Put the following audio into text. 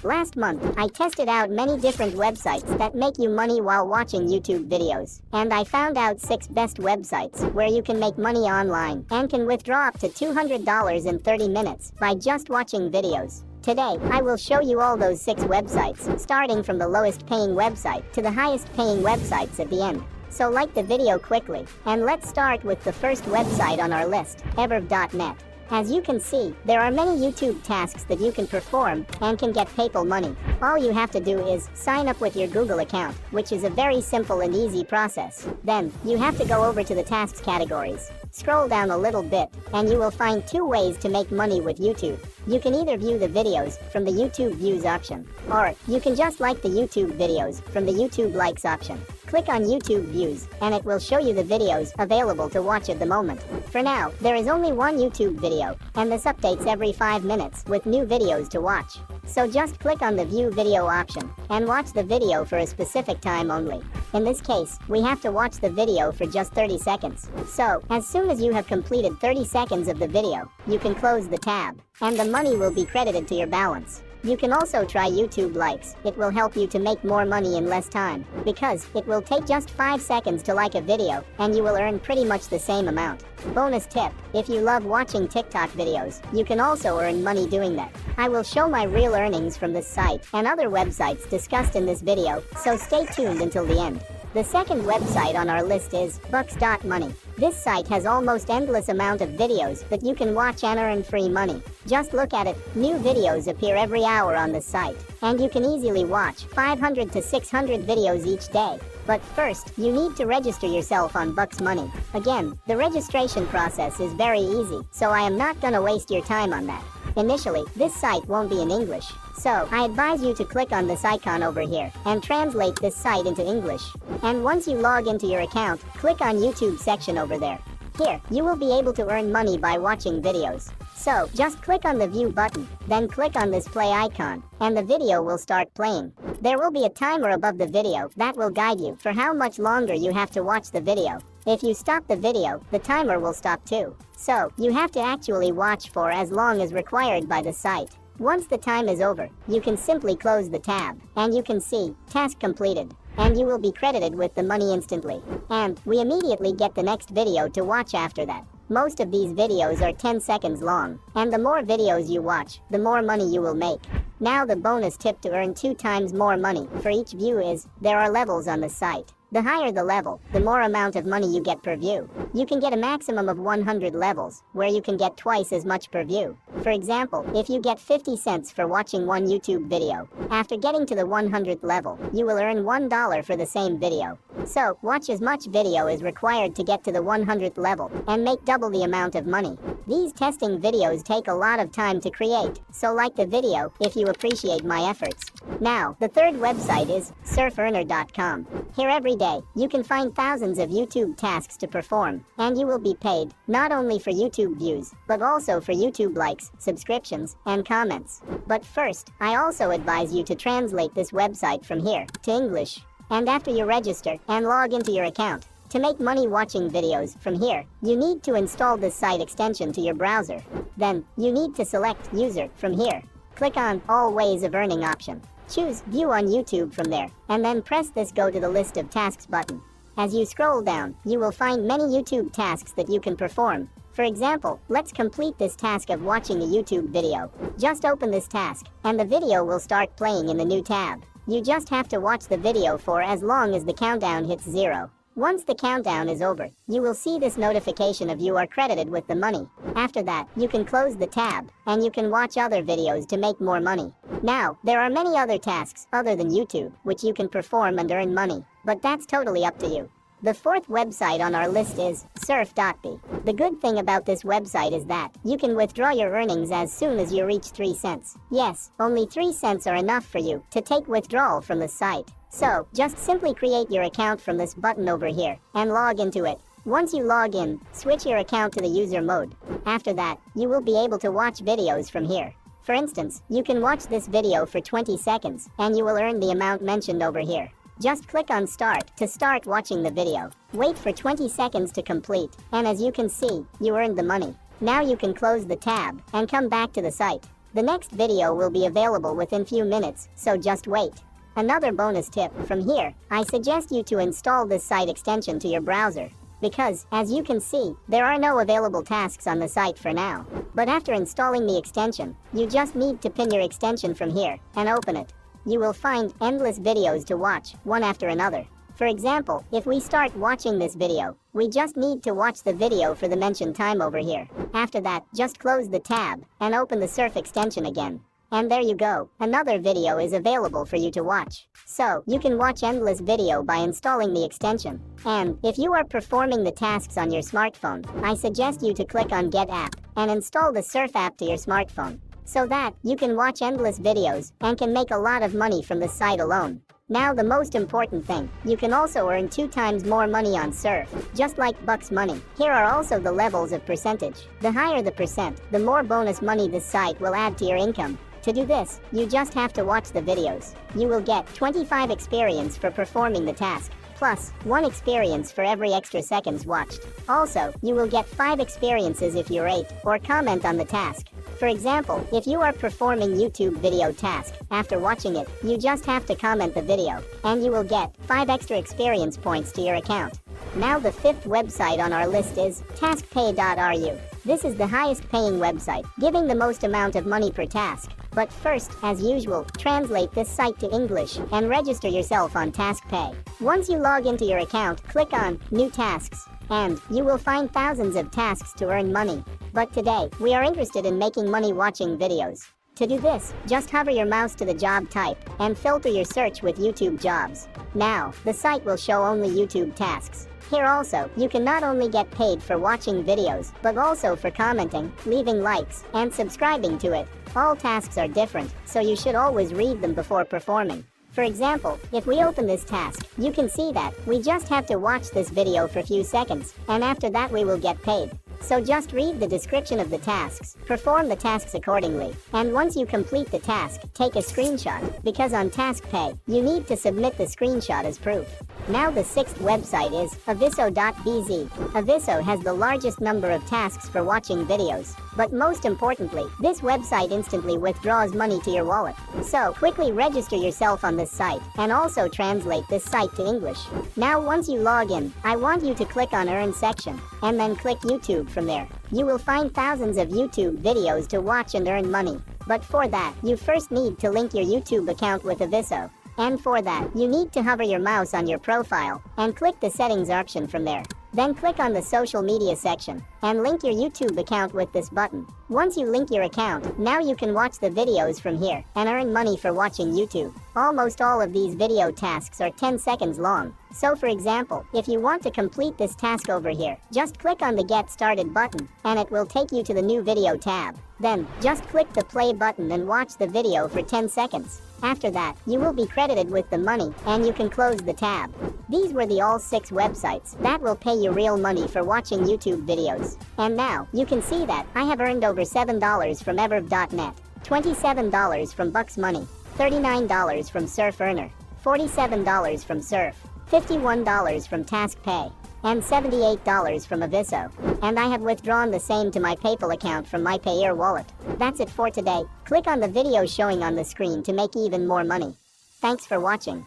Last month, I tested out many different websites that make you money while watching YouTube videos, and I found out 6 best websites where you can make money online and can withdraw up to $200 in 30 minutes by just watching videos. Today, I will show you all those 6 websites, starting from the lowest paying website to the highest paying websites at the end. So like the video quickly, and let's start with the first website on our list, everv.net. As you can see, there are many YouTube tasks that you can perform and can get PayPal money. All you have to do is sign up with your Google account, which is a very simple and easy process. Then, you have to go over to the tasks categories. Scroll down a little bit, and you will find 2 ways to make money with YouTube. You can either view the videos from the YouTube Views option, or you can just like the YouTube videos from the YouTube Likes option. Click on YouTube Views, and it will show you the videos available to watch at the moment. For now, there is only one YouTube video, and this updates every 5 minutes with new videos to watch. So just click on the View Video option, and watch the video for a specific time only. In this case, we have to watch the video for just 30 seconds. So, as soon as you have completed 30 seconds of the video, you can close the tab, and the money will be credited to your balance. You can also try YouTube Likes. It will help you to make more money in less time, because it will take just 5 seconds to like a video, and you will earn pretty much the same amount. Bonus tip, if you love watching TikTok videos, you can also earn money doing that. I will show my real earnings from this site and other websites discussed in this video, so stay tuned until the end. The second website on our list is bucks.money. This site has almost endless amount of videos that you can watch and earn free money. Just look at it, new videos appear every hour on the site, and you can easily watch 500 to 600 videos each day. But first, you need to register yourself on Bucks Money. Again, the registration process is very easy, so I am not gonna waste your time on that. Initially, this site won't be in English, so I advise you to click on this icon over here and translate this site into English. And once you log into your account, click on YouTube section over there. Here, you will be able to earn money by watching videos. So, just click on the view button, then click on this play icon, and the video will start playing. There will be a timer above the video that will guide you for how much longer you have to watch the video. If you stop the video, the timer will stop too. So, you have to actually watch for as long as required by the site. Once the time is over, you can simply close the tab, and you can see, task completed, and you will be credited with the money instantly. And we immediately get the next video to watch after that. Most of these videos are 10 seconds long, and the more videos you watch, the more money you will make. Now the bonus tip to earn 2 times more money for each view is, there are levels on the site. The higher the level, the more amount of money you get per view. You can get a maximum of 100 levels, where you can get twice as much per view. For example, if you get 50 cents for watching one YouTube video, after getting to the 100th level, you will earn $1 for the same video. So, watch as much video is required to get to the 100th level, and make double the amount of money. These testing videos take a lot of time to create, so like the video if you appreciate my efforts. Now, the third website is surferner.com. Here every day, you can find thousands of YouTube tasks to perform, and you will be paid, not only for YouTube views, but also for YouTube likes, subscriptions, and comments. But first, I also advise you to translate this website from here to English. And after you register and log into your account, to make money watching videos from here, you need to install this site extension to your browser. Then, you need to select User from here. Click on All Ways of Earning option. Choose View on YouTube from there, and then press this Go to the List of Tasks button. As you scroll down, you will find many YouTube tasks that you can perform. For example, let's complete this task of watching a YouTube video. Just open this task, and the video will start playing in the new tab. You just have to watch the video for as long as the countdown hits 0. Once the countdown is over, you will see this notification of you are credited with the money. After that, you can close the tab, and you can watch other videos to make more money. Now, there are many other tasks other than YouTube, which you can perform and earn money, but that's totally up to you. The fourth website on our list is surf.b. The good thing about this website is that you can withdraw your earnings as soon as you reach 3 cents. Yes, only 3 cents are enough for you to take withdrawal from the site. So, just simply create your account from this button over here and log into it. Once you log in, switch your account to the user mode. After that, you will be able to watch videos from here. For instance, you can watch this video for 20 seconds, and you will earn the amount mentioned over here. Just click on Start to start watching the video. Wait for 20 seconds to complete, and as you can see, you earned the money. Now you can close the tab and come back to the site. The next video will be available within few minutes, so just wait. Another bonus tip, from here, I suggest you to install this site extension to your browser. Because, as you can see, there are no available tasks on the site for now. But after installing the extension, you just need to pin your extension from here, and open it. You will find endless videos to watch, one after another. For example, if we start watching this video, we just need to watch the video for the mentioned time over here. After that, just close the tab, and open the surf extension again. And there you go, another video is available for you to watch. So, you can watch endless video by installing the extension. And, if you are performing the tasks on your smartphone, I suggest you to click on Get App, and install the Surf app to your smartphone. So that, you can watch endless videos, and can make a lot of money from the site alone. Now the most important thing, you can also earn 2 times more money on Surf, just like Bucks Money. Here are also the levels of percentage. The higher the percent, the more bonus money this site will add to your income. To do this, you just have to watch the videos. You will get 25 experience for performing the task, plus 1 experience for every extra seconds watched. Also, you will get 5 experiences if you rate or comment on the task. For example, if you are performing YouTube video task, after watching it, you just have to comment the video, and you will get 5 extra experience points to your account. Now the 5th website on our list is taskpay.ru. This is the highest paying website, giving the most amount of money per task. But first, as usual, translate this site to English and register yourself on TaskPay. Once you log into your account, click on New Tasks, and you will find thousands of tasks to earn money. But today, we are interested in making money watching videos. To do this, just hover your mouse to the job type and filter your search with YouTube jobs. Now, the site will show only YouTube tasks. Here also, you can not only get paid for watching videos, but also for commenting, leaving likes, and subscribing to it. All tasks are different, so you should always read them before performing. For example, if we open this task, you can see that we just have to watch this video for a few seconds, and after that we will get paid. So just read the description of the tasks, perform the tasks accordingly, and once you complete the task, take a screenshot, because on TaskPay, you need to submit the screenshot as proof. Now the 6th website is aviso.bz. Aviso has the largest number of tasks for watching videos, but most importantly, this website instantly withdraws money to your wallet. So quickly register yourself on this site, and also translate this site to English. Now once you log in, I want you to click on Earn section, and then click YouTube from there. You will find thousands of YouTube videos to watch and earn money. But for that, you first need to link your YouTube account with Aviso. And for that, you need to hover your mouse on your profile, and click the settings option from there. Then click on the social media section, and link your YouTube account with this button. Once you link your account, now you can watch the videos from here, and earn money for watching YouTube. Almost all of these video tasks are 10 seconds long. So for example, if you want to complete this task over here, just click on the Get Started button, and it will take you to the new video tab. Then, just click the play button and watch the video for 10 seconds. After that, you will be credited with the money, and you can close the tab. These were the all 6 websites that will pay you real money for watching YouTube videos. And now, you can see that I have earned over $7 from everv.net, $27 from Bucks Money, $39 from Surf Earner, $47 from Surf, $51 from TaskPay, and $78 from Aviso. And I have withdrawn the same to my PayPal account from my Payeer wallet. That's it for today. Click on the video showing on the screen to make even more money. Thanks for watching.